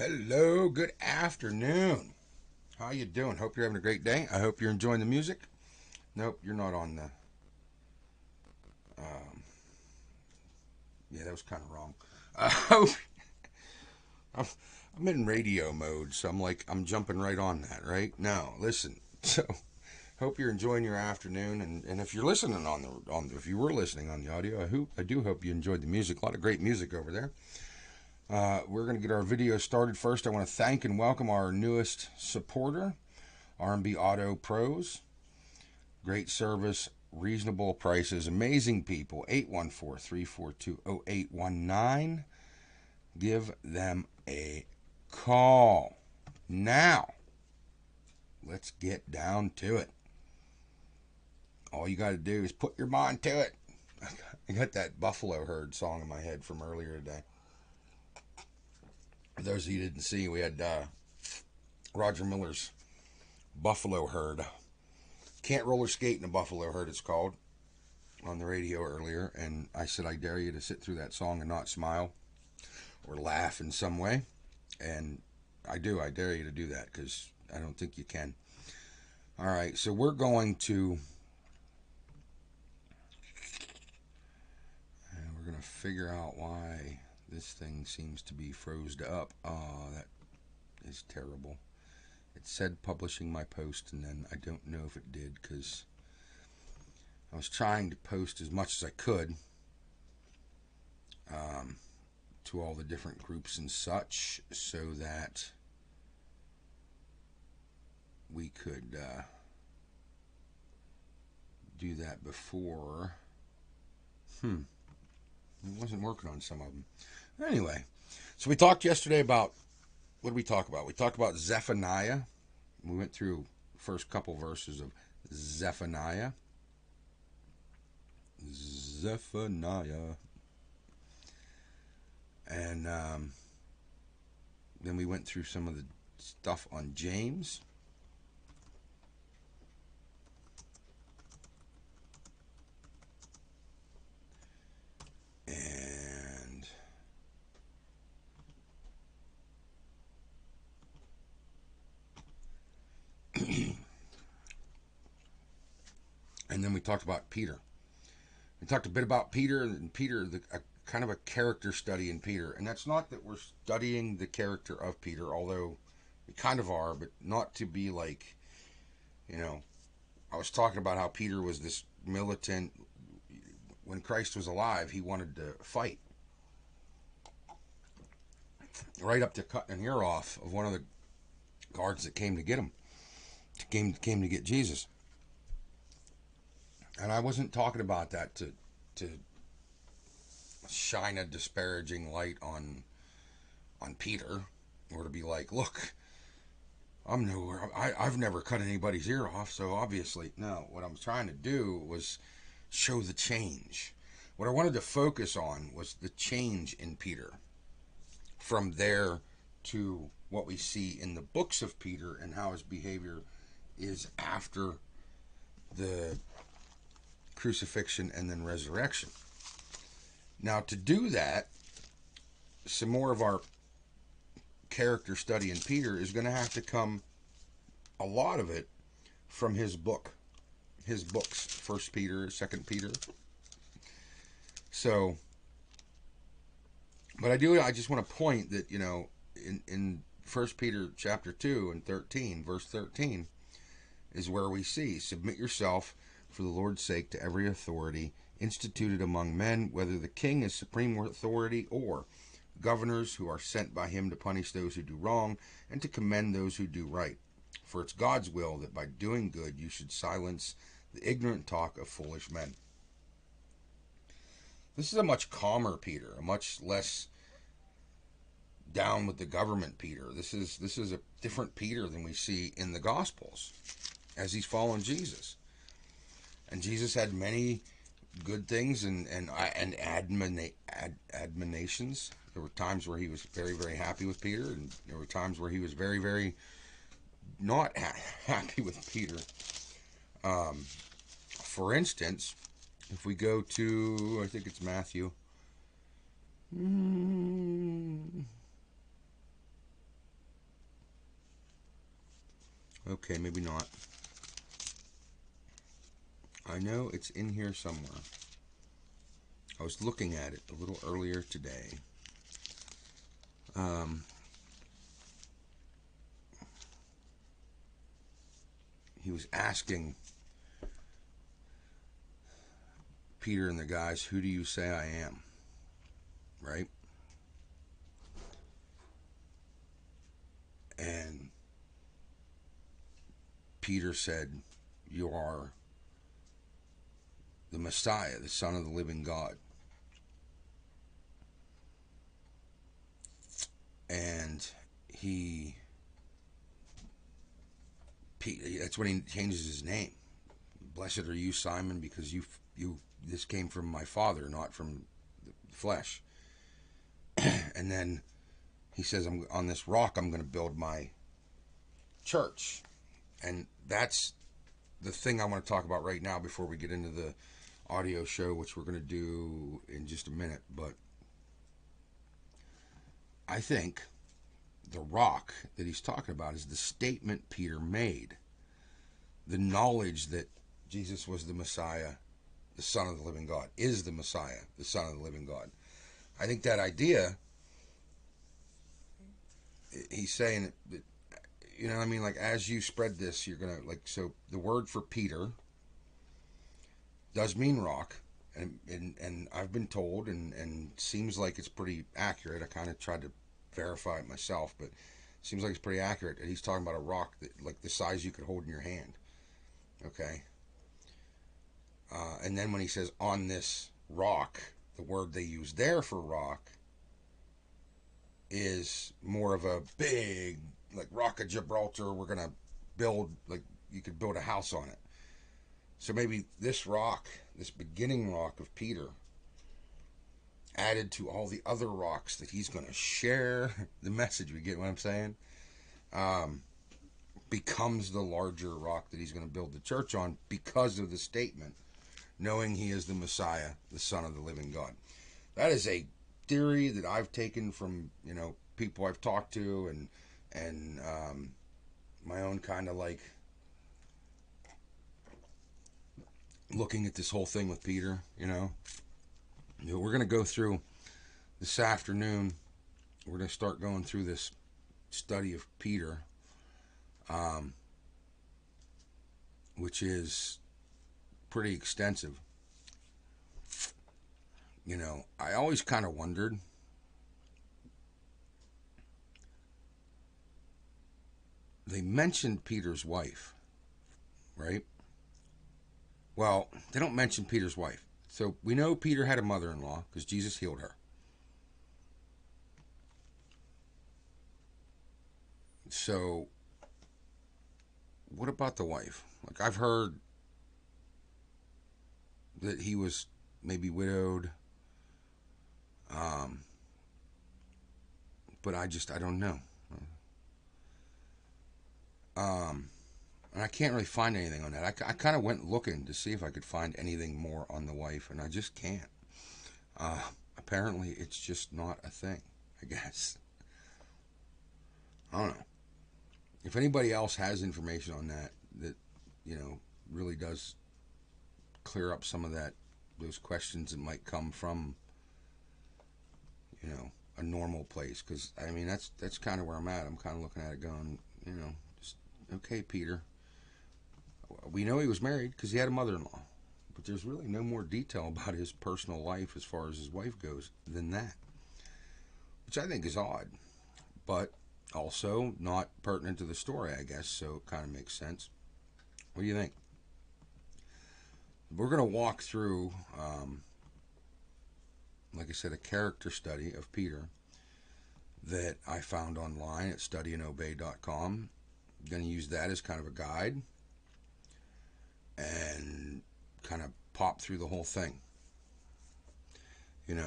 Hello, good afternoon. How you doing? Hope you're having a great day. I hope you're enjoying the music. Nope, you're not on the. Um, yeah, that was kind of wrong. Uh, I'm, I'm in radio mode, so I'm jumping right on that. Right now, listen. So, hope you're enjoying your afternoon, and if you're listening if you were listening on the audio, I do hope you enjoyed the music. A lot of great music over there. We're going to get our video started first. I want to thank and welcome our newest supporter, R&B Auto Pros. Great service, reasonable prices, amazing people. 814-342-0819. Give them a call. Now, let's get down to it. All you got to do is put your mind to it. I got that Buffalo Herd song in my head from earlier today. For those of you who didn't see, we had Roger Miller's Buffalo Herd. Can't roller skate in a Buffalo Herd, it's called, on the radio earlier. And I said, I dare you to sit through that song and not smile or laugh in some way. And I do. I dare you to do that because I don't think you can. All right, so we're going to figure out why this thing seems to be froze up. Oh, that is terrible. It said publishing my post, and then I don't know if it did because I was trying to post as much as I could to all the different groups and such so that we could do that before. It wasn't working on some of them. Anyway, so we talked yesterday about, what did we talk about? We talked about Zephaniah. We went through the first couple verses of Zephaniah. Zephaniah. And then we went through some of the stuff on James. And and then we talked about Peter. We talked a bit about Peter and kind of a character study in Peter. And that's not that we're studying the character of Peter, although we kind of are, but not to be like, I was talking about how Peter was this militant. When Christ was alive, he wanted to fight. Right up to cutting an ear off of one of the guards that came to get him. Came to get Jesus. And I wasn't talking about that to shine a disparaging light on Peter, or to be like, look, I've never cut anybody's ear off, so obviously no. What I'm trying to do was show the change. What I wanted to focus on was the change in Peter from there to what we see in the books of Peter and how his behavior is after the crucifixion and then resurrection. Now, to do that, some more of our character study in Peter is going to have to come, a lot of it, from his books, First Peter, Second Peter. So, but I just want to point that, in First Peter chapter 2 and 13, verse 13, is where we see, submit yourself for the Lord's sake to every authority instituted among men, whether the king is supreme authority or governors who are sent by him to punish those who do wrong and to commend those who do right. For it's God's will that by doing good you should silence the ignorant talk of foolish men. This is a much calmer Peter, a much less down with the government Peter. This is a different Peter than we see in the Gospels as he's following Jesus. And Jesus had many good things and admonitions. There were times where he was very, very happy with Peter, and there were times where he was very, very not happy with Peter. For instance, if we go to, I think it's Matthew. Okay, maybe not. I know it's in here somewhere. I was looking at it a little earlier today. Um, he was asking Peter and the guys, "Who do you say I am?" Right? And Peter said, "You are the Messiah, the Son of the living God." And he, that's when he changes his name. "Blessed are you, Simon, because you this came from my Father, not from the flesh." And then he says, "I'm on this rock. I'm going to build my church." And that's the thing I want to talk about right now before we get into the audio show, which we're going to do in just a minute. But I think the rock that he's talking about is the statement Peter made. The knowledge that Jesus was the Messiah, the Son of the living God, is the Messiah, the Son of the living God. I think that idea, he's saying that, you know what I mean? Like, as you spread this, you're going to, like, so the word for Peter does mean rock. And I've been told, and seems like it's pretty accurate. I kind of tried to verify it myself, but it seems like it's pretty accurate. He's talking about a rock that, like, the size you could hold in your hand. Okay. And then when he says on this rock, the word they use there for rock is more of a big, like, rock of Gibraltar. We're going to build, like, you could build a house on it. So maybe this rock, this beginning rock of Peter, added to all the other rocks that he's going to share the message. We get what I'm saying? Um, becomes the larger rock that he's going to build the church on because of the statement, knowing he is the Messiah, the Son of the living God. That is a theory that I've taken from, people I've talked to, and my own kind of, like, looking at this whole thing with Peter. We're going to go through this afternoon. We're going to start going through this study of Peter, which is pretty extensive. I always kind of wondered, they mentioned Peter's wife, right? Well, they don't mention Peter's wife. So we know Peter had a mother-in-law because Jesus healed her. So what about the wife? Like, I've heard that he was maybe widowed, um, but I don't know. Um, and I can't really find anything on that. I kind of went looking to see if I could find anything more on the wife, and I just can't. Apparently, it's just not a thing, I guess. I don't know. If anybody else has information on that really does clear up some of those questions that might come from, a normal place. Because, I mean, that's kind of where I'm at. I'm kind of looking at it going, just, okay, Peter. We know he was married because he had a mother-in-law. But there's really no more detail about his personal life as far as his wife goes than that, which I think is odd, but also not pertinent to the story, I guess, so it kind of makes sense. What do you think? We're going to walk through, like I said, a character study of Peter that I found online at studyandobey.com. I'm going to use that as kind of a guide and kind of pop through the whole thing. You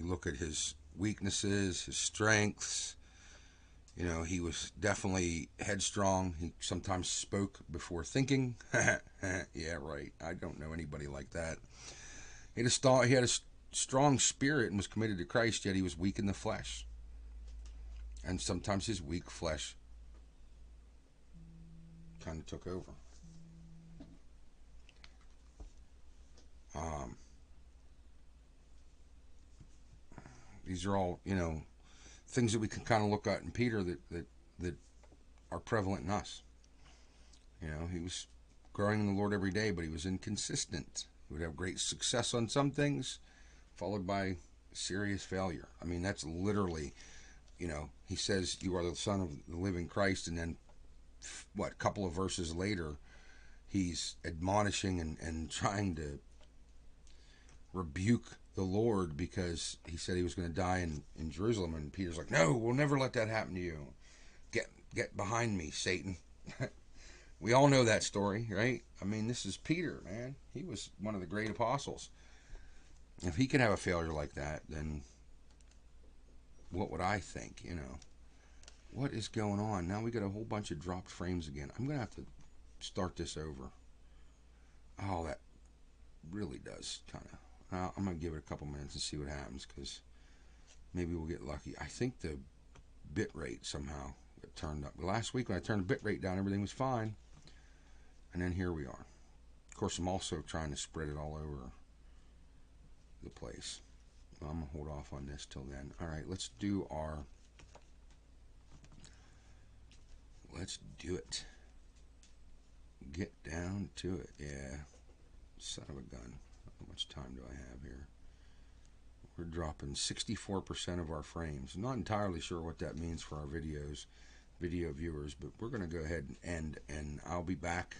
look at his weaknesses, his strengths. He was definitely headstrong. He sometimes spoke before thinking. Yeah, right. I don't know anybody like that. He had a strong spirit and was committed to Christ, yet he was weak in the flesh. And sometimes his weak flesh kind of took over. These are all, things that we can kind of look at in Peter that are prevalent in us. He was growing in the Lord every day, but he was inconsistent. He would have great success on some things, followed by serious failure. I mean, that's literally, he says, you are the Son of the living Christ, and then, a couple of verses later, he's admonishing and trying to rebuke the Lord because he said he was going to die in Jerusalem, and Peter's like, no, we'll never let that happen to you. Get behind me, Satan. We all know that story, right? I mean, this is Peter, man. He was one of the great apostles. If he can have a failure like that, then what would I think, What is going on? Now we got a whole bunch of dropped frames again. I'm going to have to start this over. Oh, that really does kind of... I'm going to give it a couple minutes and see what happens, because maybe we'll get lucky. I think the bit rate somehow got turned up. Last week when I turned the bit rate down, everything was fine. And then here we are. Of course, I'm also trying to spread it all over the place. I'm going to hold off on this till then. All right, let's do it. Get down to it. Yeah. Son of a gun. How much time do I have here? We're dropping 64% of our frames. I'm not entirely sure what that means for our video viewers, but we're going to go ahead and end, and I'll be back